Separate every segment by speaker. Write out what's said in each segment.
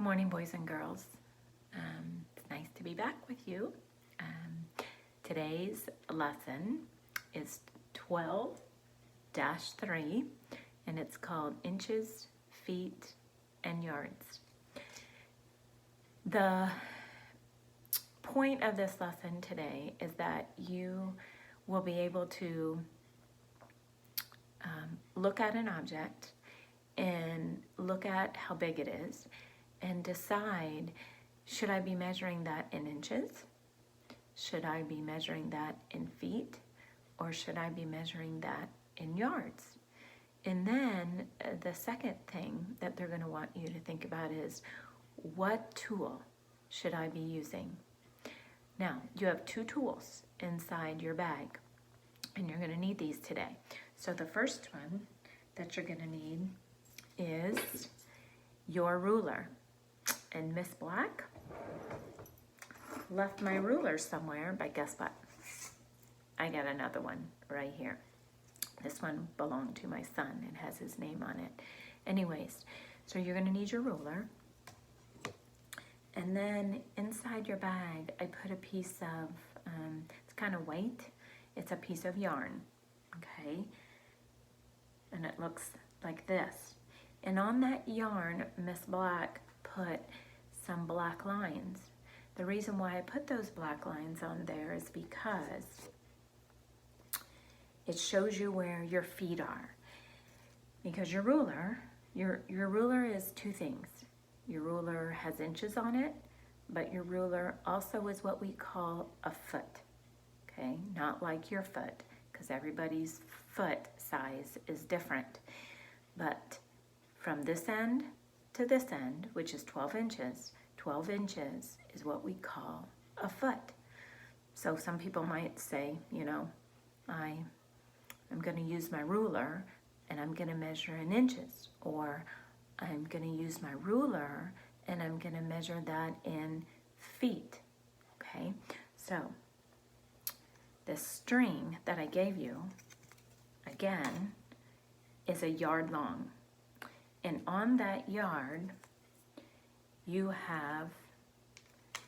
Speaker 1: Good morning, boys and girls. It's nice to be back with you. Today's lesson is 12-3, and it's called Inches, Feet, and Yards. The point of this lesson today is that you will be able to look at an object and look at how big it is and decide, should I be measuring that in inches? Should I be measuring that in feet? Or should I be measuring that in yards? And then the second thing that they're going to want you to think about is, what tool should I be using? Now, you have two tools inside your bag, and you're going to need these today. So the first one that you're going to need is your ruler. And Miss Black left my ruler somewhere, but guess what? I got another one right here. This one belonged to my son. It has his name on it. Anyways, so you're going to need your ruler. And then inside your bag, I put a piece of, it's kind of white. It's a piece of yarn, okay? And it looks like this. And on that yarn, Miss Black put some black lines. The reason why I put those black lines on there is because it shows you where your feet are. Because your ruler, your ruler is two things. Your ruler has inches on it, but your ruler also is what we call a foot, okay? Not like your foot, because everybody's foot size is different. But from this end to this end, which is 12 inches is what we call a foot. So some people might say, you know, I'm going to use my ruler and I'm going to measure in inches, or I'm going to use my ruler and I'm going to measure that in feet, okay? So the string that I gave you, again, is a yard long. And on that yard, you have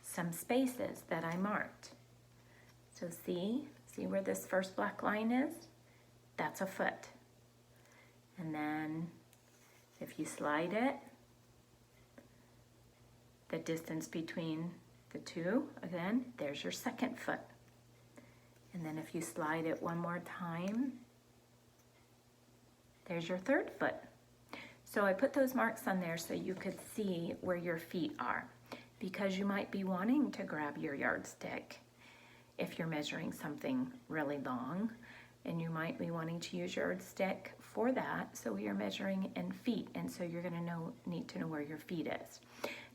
Speaker 1: some spaces that I marked. So see where this first black line is? That's a foot. And then if you slide it, the distance between the two, again, there's your second foot. And then if you slide it one more time, there's your third foot. So I put those marks on there so you could see where your feet are, because you might be wanting to grab your yardstick if you're measuring something really long, and you might be wanting to use your yardstick for that, so you're measuring in feet, and so you're going to need to know where your feet is.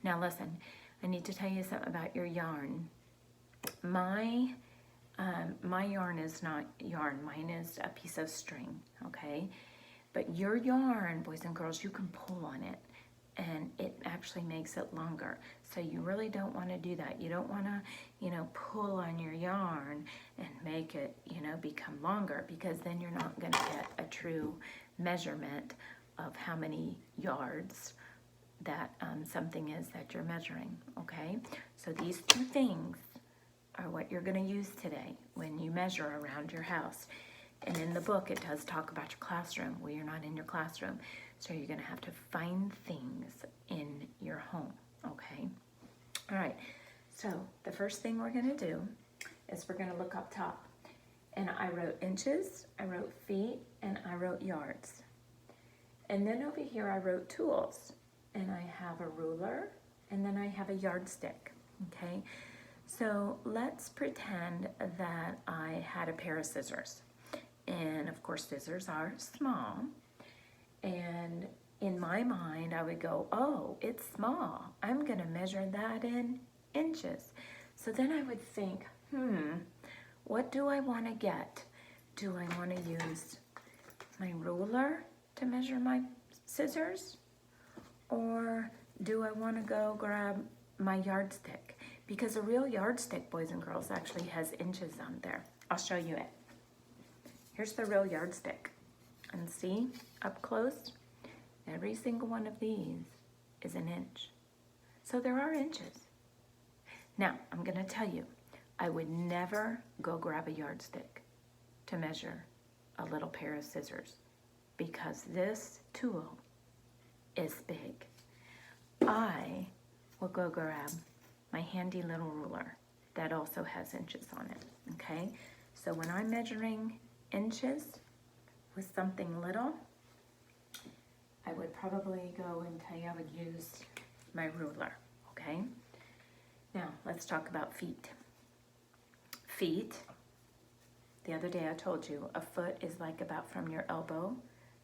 Speaker 1: Now listen, I need to tell you something about your yarn. My yarn is not yarn, mine is a piece of string, okay? But your yarn, boys and girls, you can pull on it and it actually makes it longer. So you really don't want to do that. You don't want to, pull on your yarn and make it, become longer, because then you're not going to get a true measurement of how many yards that something is that you're measuring, okay? So these two things are what you're going to use today when you measure around your house. And in the book, it does talk about your classroom. Well, you're not in your classroom, so you're going to have to find things in your home, okay? All right, so the first thing we're going to do is we're going to look up top. And I wrote inches, I wrote feet, and I wrote yards. And then over here, I wrote tools. And I have a ruler, and then I have a yardstick, okay? So let's pretend that I had a pair of scissors. And of course, scissors are small. And in my mind, I would go, oh, it's small. I'm going to measure that in inches. So then I would think, what do I want to get? Do I want to use my ruler to measure my scissors? Or do I want to go grab my yardstick? Because a real yardstick, boys and girls, actually has inches on there. I'll show you it. Here's the real yardstick. And see, up close, every single one of these is an inch. So there are inches. Now, I'm gonna tell you, I would never go grab a yardstick to measure a little pair of scissors because this tool is big. I will go grab my handy little ruler that also has inches on it, okay? So when I'm measuring inches with something little, I would probably go and tell you I would use my ruler, okay? Now, let's talk about feet. Feet, the other day I told you, a foot is like about from your elbow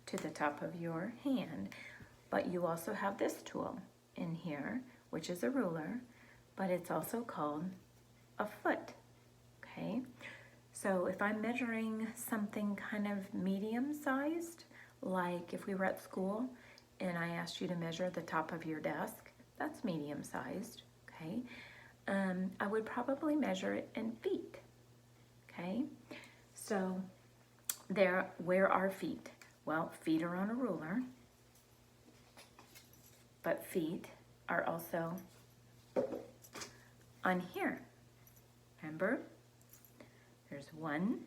Speaker 1: to the top of your hand, but you also have this tool in here, which is a ruler, but it's also called a foot, okay? So if I'm measuring something kind of medium-sized, like if we were at school and I asked you to measure the top of your desk, that's medium-sized, okay? I would probably measure it in feet, okay? So where are feet? Well, feet are on a ruler, but feet are also on here. Remember? There's 1,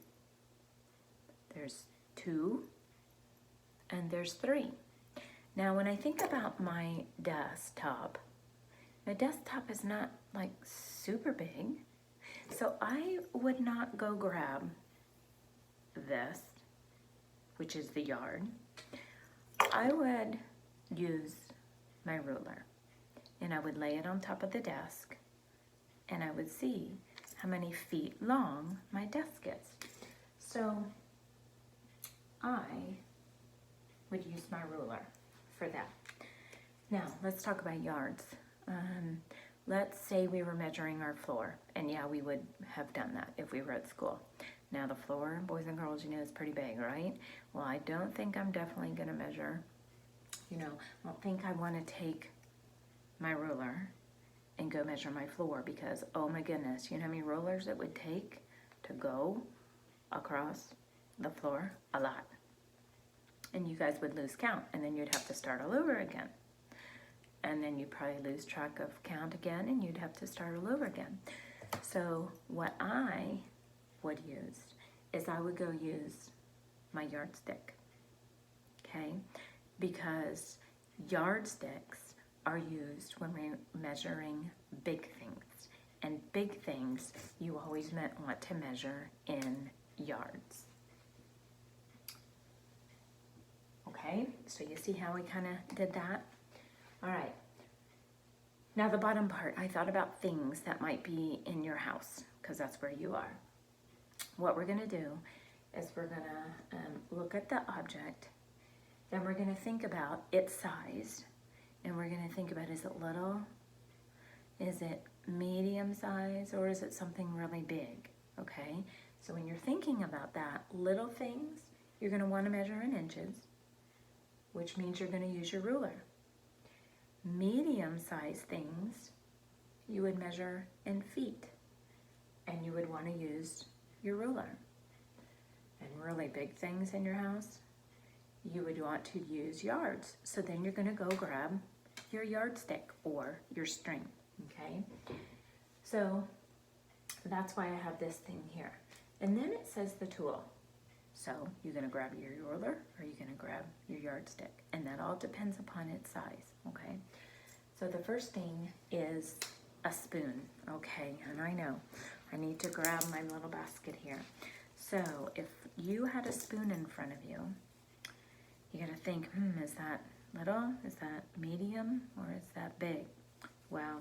Speaker 1: there's 2, and there's 3. Now, when I think about my desktop is not like super big, so I would not go grab this, which is the yard. I would use my ruler and I would lay it on top of the desk and I would see how many feet long my desk is. So I would use my ruler for that. Now, let's talk about yards. Let's say we were measuring our floor, and yeah, we would have done that if we were at school. Now the floor, boys and girls, you know, is pretty big, right? Well, I don't think I'm definitely gonna measure, I don't think I wanna take my ruler and go measure my floor because, oh my goodness, you know how many rollers it would take to go across the floor? A lot. And you guys would lose count, and then you'd have to start all over again. And then you'd probably lose track of count again, and you'd have to start all over again. So what I would use is I would go use my yardstick, okay? Because yardsticks are used when we're measuring big things. And big things you always want to measure in yards. Okay, so you see how we kind of did that? All right, now the bottom part, I thought about things that might be in your house, because that's where you are. What we're gonna do is we're gonna look at the object, then we're gonna think about its size, and we're gonna think about, is it little, is it medium size, or is it something really big, okay? So when you're thinking about that, little things, you're gonna wanna measure in inches, which means you're gonna use your ruler. Medium-sized things, you would measure in feet, and you would want to use your ruler. And really big things in your house, you would want to use yards. So then you're going to go grab your yardstick or your string, okay? So that's why I have this thing here. And then it says the tool. So you're going to grab your ruler or you're going to grab your yardstick. And that all depends upon its size, okay? So the first thing is a spoon, okay? And I know I need to grab my little basket here. So if you had a spoon in front of you, you got to think, is that little? Is that medium? Or is that big? Well,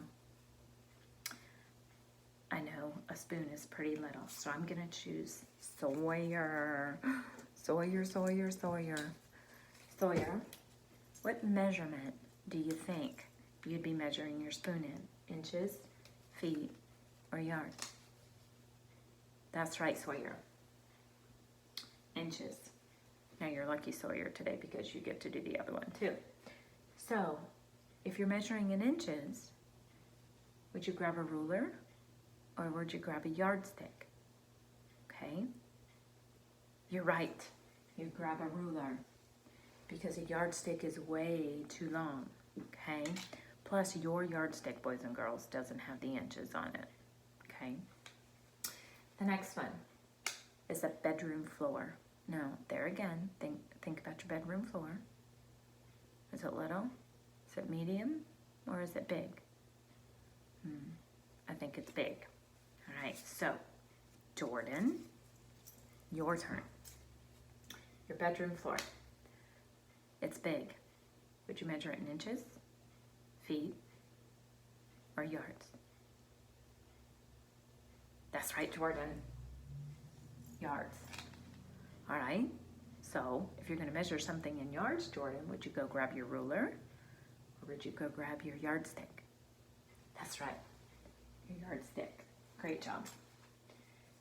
Speaker 1: I know a spoon is pretty little, so I'm gonna choose Sawyer. Sawyer, Sawyer, Sawyer. Sawyer, what measurement do you think you'd be measuring your spoon in? Inches, feet, or yards? That's right, Sawyer. Inches. Now you're lucky, Sawyer, today because you get to do the other one too. So, if you're measuring in inches, would you grab a ruler? Or would you grab a yardstick? Okay? You're right. You grab a ruler because a yardstick is way too long. Okay? Plus your yardstick, boys and girls, doesn't have the inches on it, okay? The next one is a bedroom floor. Now, there again, think about your bedroom floor. Is it little? Is it medium? Or is it big? I think it's big. All right, so Jordan, your turn. Your bedroom floor. It's big. Would you measure it in inches, feet, or yards? That's right, Jordan. Yards. All right, so if you're gonna measure something in yards, Jordan, would you go grab your ruler or would you go grab your yardstick? That's right, your yardstick. Great job.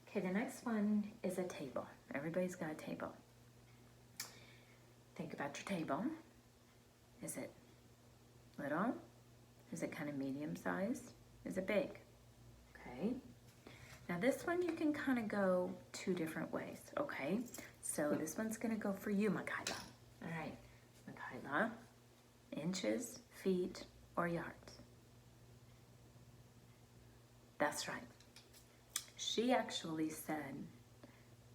Speaker 1: Okay, the next one is a table. Everybody's got a table. Think about your table. Is it little? Is it kind of medium sized? Is it big? Okay. Now this one you can kind of go two different ways, okay? So this one's gonna go for you, Makayla. All right, Makayla, inches, feet, or yards? That's right. She actually said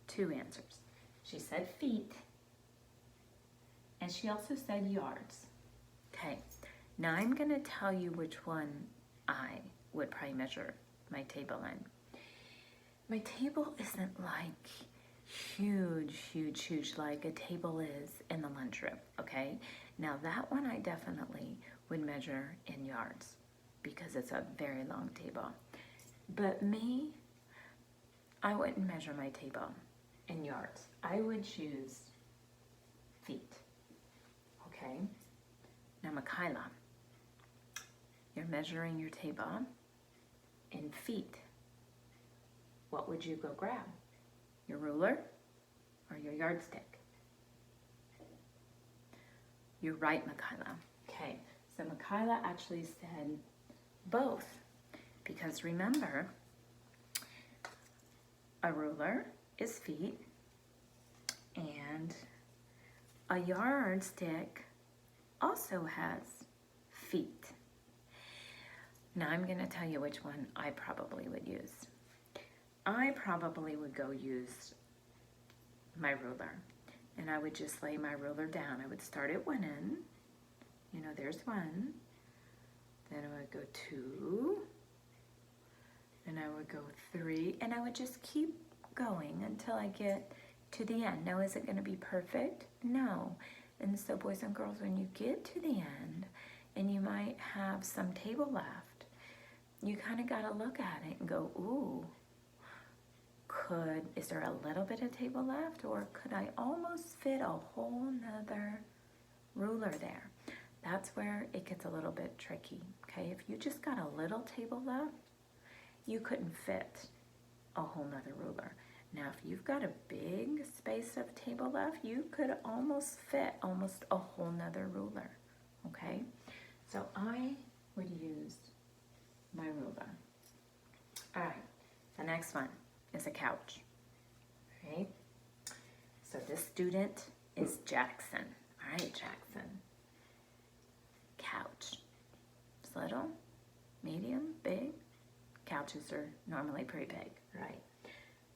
Speaker 1: two answers. She said feet, and she also said yards. Okay, now I'm gonna tell you which one I would probably measure my table in. My table isn't like huge like a table is in the lunchroom, okay? Now that one I definitely would measure in yards because it's a very long table. But me, I wouldn't measure my table in yards. I would choose feet, okay? Now Makayla, you're measuring your table in feet. What would you go grab? Your ruler or your yardstick? You're right, Makayla. Okay, so Makayla actually said both because remember, a ruler is feet and a yardstick also has feet. Now I'm going to tell you which one I probably would use. I probably would go use my ruler, and I would just lay my ruler down. I would start at one end, you know, there's one, then I would go 2, and I would go 3, and I would just keep going until I get to the end. Now, is it going to be perfect? No. And so, boys and girls, when you get to the end, and you might have some table left, you kind of got to look at it and go, ooh, is there a little bit of table left, or could I almost fit a whole nother ruler there? That's where it gets a little bit tricky, okay? If you just got a little table left, you couldn't fit a whole nother ruler. Now, if you've got a big space of table left, you could almost fit almost a whole nother ruler, okay? So I would use my ruler. All right, the next one is a couch, right? So this student is Jackson. All right, Jackson. Couch. It's little, medium, big. Couches are normally pretty big, right?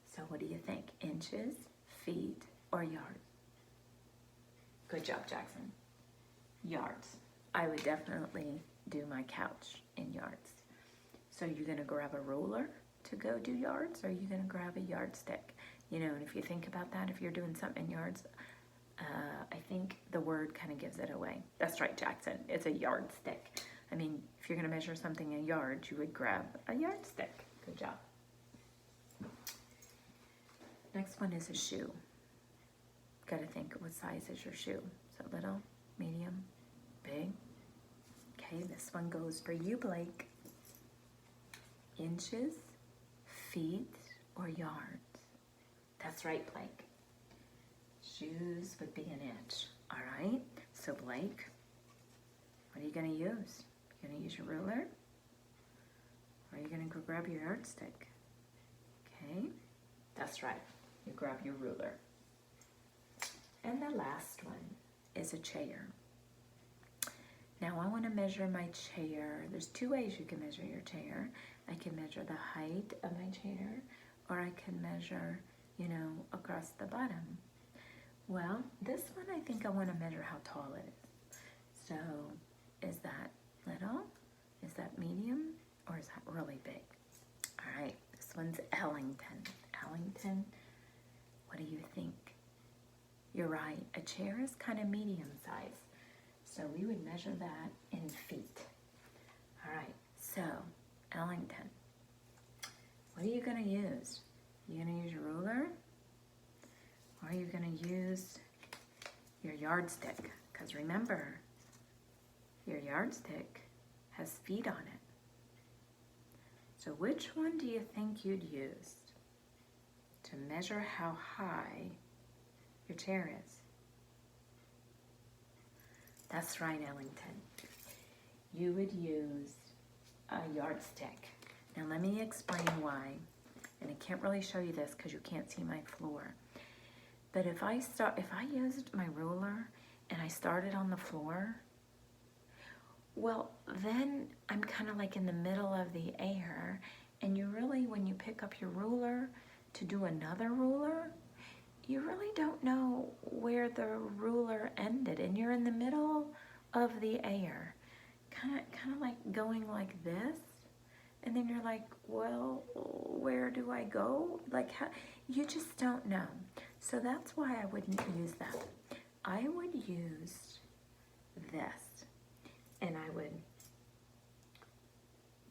Speaker 1: So what do you think? Inches, feet, or yards? Good job, Jackson. Yards. I would definitely do my couch in yards. So you're gonna grab a ruler to go do yards, or are you gonna grab a yardstick? You know, and if you think about that, if you're doing something in yards, I think the word kind of gives it away. That's right, Jackson, it's a yardstick. I mean, if you're gonna measure something in yards, you would grab a yardstick. Good job. Next one is a shoe. Gotta think, what size is your shoe? Is it little, medium, big? Okay, this one goes for you, Blake. Inches, feet, or yards? That's right, Blake. Shoes would be an inch. All right, so Blake, what are you gonna use? You gonna use your ruler? Or are you gonna go grab your yardstick? Okay, that's right, you grab your ruler. And the last one is a chair. Now I want to measure my chair. There's two ways you can measure your chair. I can measure the height of my chair, or I can measure, you know, across the bottom. Well, this one I think I want to measure how tall it is. So, is that little? Is that medium? Or is that really big? All right, this one's Ellington. Ellington, what do you think? You're right, a chair is kind of medium size. So we would measure that in feet. All right, so Ellington, what are you gonna use? You gonna use your ruler? Or are you gonna use your yardstick? Because remember, your yardstick has feet on it. So which one do you think you'd use to measure how high your chair is? That's right, Ellington. You would use a yardstick. Now let me explain why. And I can't really show you this because you can't see my floor. But if I used my ruler and I started on the floor, well, then I'm kind of like in the middle of the air, and you really, when you pick up your ruler to do another ruler, you really don't know where the ruler ended, and you're in the middle of the air, kind of like going like this, and then you're like, well, where do I go? Like, how, you just don't know. So that's why I wouldn't use that. I would use this, and I would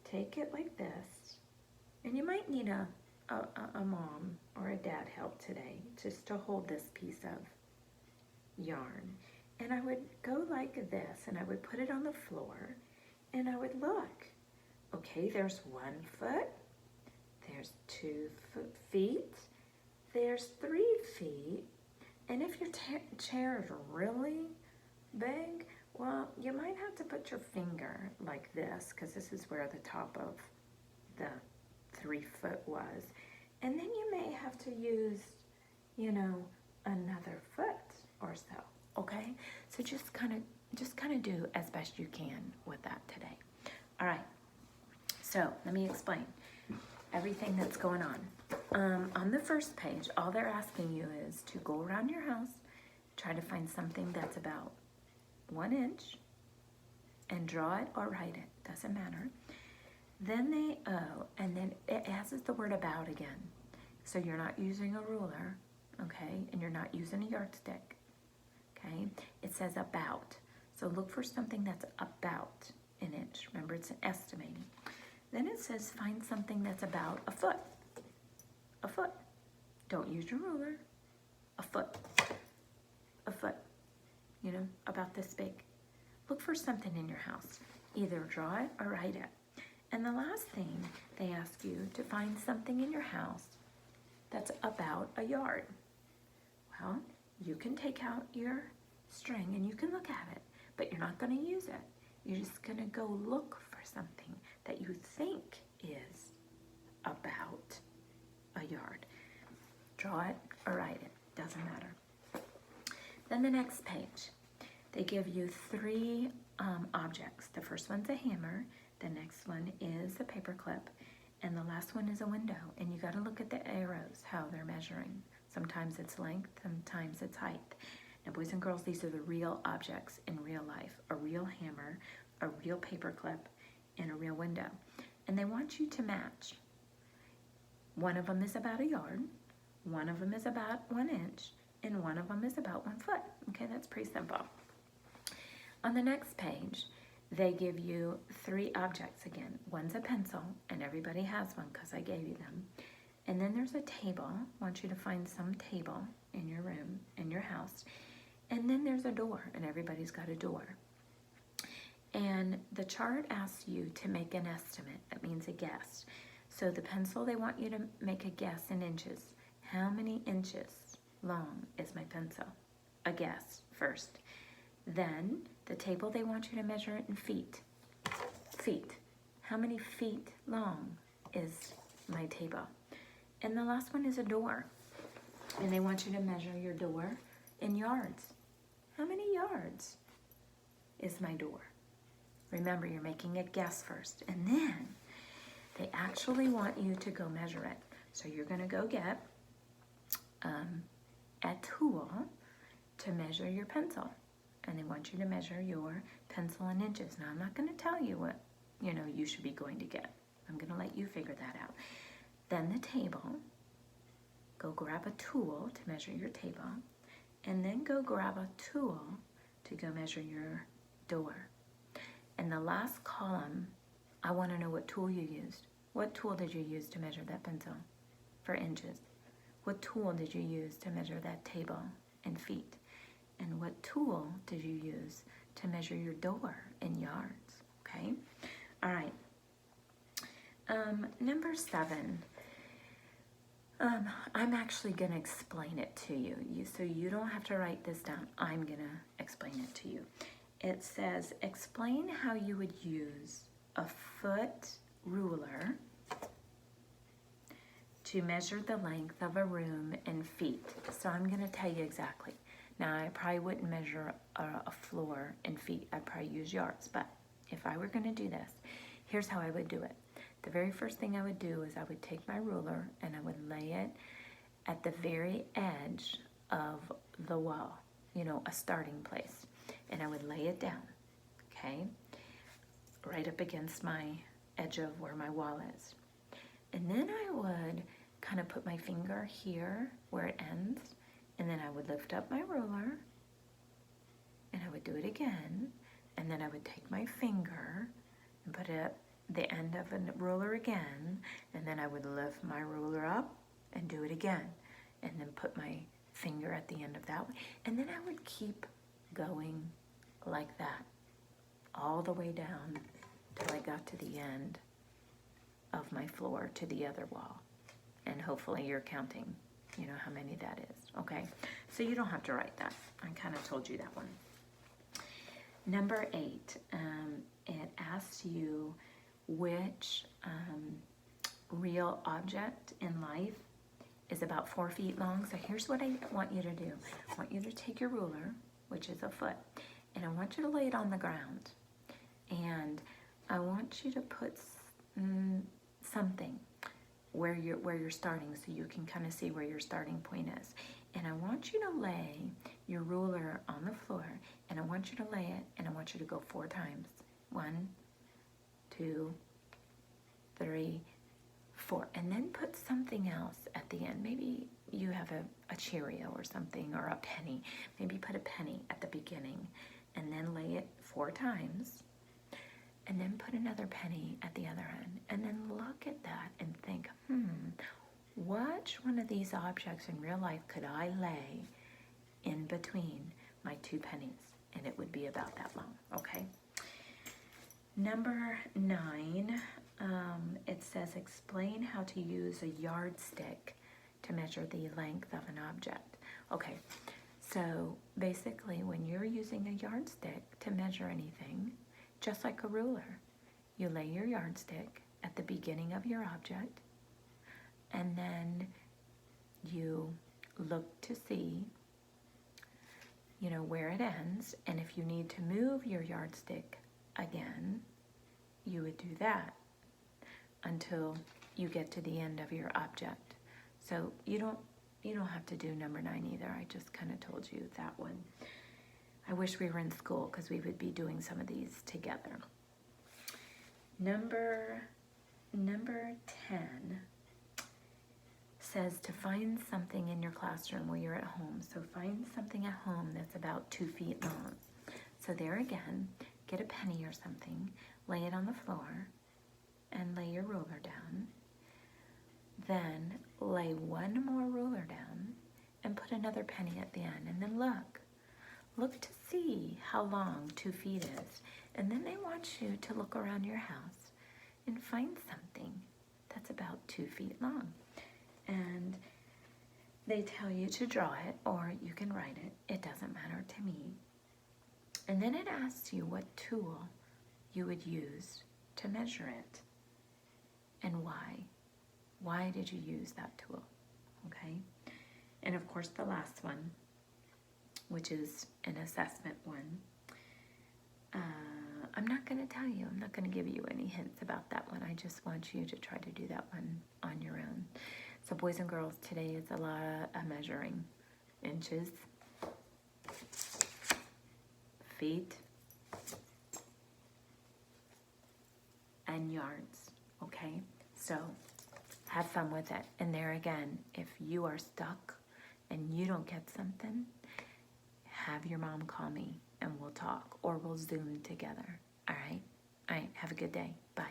Speaker 1: take it like this, and you might need a mom or a dad help today just to hold this piece of yarn. And I would go like this, and I would put it on the floor, and I would look. Okay, there's 1 foot, there's 2 feet, there's 3 feet, and if your chair is really big, well, you might have to put your finger like this, because this is where the top of the 3 foot was. And then you may have to use, you know, another foot or so, okay? So just kind of do as best you can with that today. All right, so let me explain everything that's going on. On the first page, all they're asking you is to go around your house, try to find something that's about 1 inch, and draw it or write it, doesn't matter. Then and then it has the word about again. So you're not using a ruler, okay? And you're not using a yardstick, okay? It says about. So look for something that's about 1 inch. Remember, it's an estimating. Then it says find something that's about a foot. A foot. Don't use your ruler. A foot. A foot. You know, about this big. Look for something in your house. Either draw it or write it. And the last thing, they ask you to find something in your house that's about a yard. Well, you can take out your string and you can look at it, but you're not going to use it. You're just going to go look for something that you think is about a yard. Draw it or write it, doesn't matter. Then the next page, they give you 3 objects. The first one's a hammer, the next one is a paper clip, and the last one is a window. And you got to look at the arrows, how they're measuring. Sometimes it's length, sometimes it's height. Now, boys and girls, these are the real objects in real life. A real hammer, a real paper clip, and a real window. And they want you to match. One of them is about a yard, one of them is about 1 inch, and one of them is about 1 foot. Okay, that's pretty simple. On the next page, they give you 3 objects again. One's a pencil, and everybody has one because I gave you them. And then there's a table. I want you to find some table in your room, in your house. And then there's a door, and everybody's got a door. And the chart asks you to make an estimate. That means a guess. So the pencil, they want you to make a guess in inches. How many inches long is my pencil? A guess first. Then the table, they want you to measure it in feet. Feet. How many feet long is my table? And the last one is a door. And they want you to measure your door in yards. How many yards is my door? Remember, you're making a guess first, and then they actually want you to go measure it. So you're gonna go get a tool to measure your pencil. And they want you to measure your pencil in inches. Now, I'm not gonna tell you what, you should be going to get. I'm gonna let you figure that out. Then the table, go grab a tool to measure your table, and then go grab a tool to go measure your door. And the last column, I wanna know what tool you used. What tool did you use to measure that pencil for inches? What tool did you use to measure that table in feet? And what tool did you use to measure your door in yards, okay? All right, number 7, I'm actually gonna explain it to you, so you don't have to write this down. I'm gonna explain it to you. It says, explain how you would use a foot ruler to measure the length of a room in feet. So I'm gonna tell you exactly. Now, I probably wouldn't measure a floor in feet. I'd probably use yards, but if I were gonna do this, here's how I would do it. The very first thing I would do is I would take my ruler and I would lay it at the very edge of the wall, a starting place. And I would lay it down, okay? Right up against my edge of where my wall is. And then I would kind of put my finger here where it ends, and then I would lift up my ruler, and I would do it again, and then I would take my finger and put it at the end of a ruler again, and then I would lift my ruler up and do it again, and then put my finger at the end of that one, and then I would keep going like that all the way down till I got to the end of my floor to the other wall. And hopefully you're counting, how many that is, okay? So you don't have to write that. I kind of told you that one. Number 8, it asks you which real object in life is about 4 feet long. So here's what I want you to do. I want you to take your ruler, which is a foot, and I want you to lay it on the ground. And I want you to put something where you're starting, so you can kind of see where your starting point is. And I want you to lay your ruler on the floor, and I want you to lay it, and I want you to go 4 times. 1, 2, 3, 4, and then put something else at the end. Maybe you have a Cheerio or something, or a penny. Maybe put a penny at the beginning, and then lay it 4 times. And then put another penny at the other end. And then look at that and think, which one of these objects in real life could I lay in between my 2 pennies? And it would be about that long, okay? Number 9, it says, explain how to use a yardstick to measure the length of an object. Okay, so basically when you're using a yardstick to measure anything, just like a ruler, you lay your yardstick at the beginning of your object, and then you look to see, where it ends, and if you need to move your yardstick again, you would do that until you get to the end of your object. So you don't have to do number 9 either. I just kind of told you that one. I wish we were in school because we would be doing some of these together. Number 10 says to find something in your classroom while you're at home. So find something at home that's about 2 feet long. So there again, get a penny or something, lay it on the floor, and lay your ruler down. Then lay 1 more ruler down and put another penny at the end, and then look. Look to see how long 2 feet is. And then they want you to look around your house and find something that's about 2 feet long. And they tell you to draw it, or you can write it. It doesn't matter to me. And then it asks you what tool you would use to measure it and why. Why did you use that tool? Okay? And of course the last one, which is an assessment one. I'm not going to tell you. I'm not going to give you any hints about that one. I just want you to try to do that one on your own. So boys and girls, today is a lot of measuring. Inches, feet, and yards, okay? So have fun with it. And there again, if you are stuck and you don't get something, have your mom call me and we'll talk, or we'll Zoom together. All right? All right, have a good day. Bye.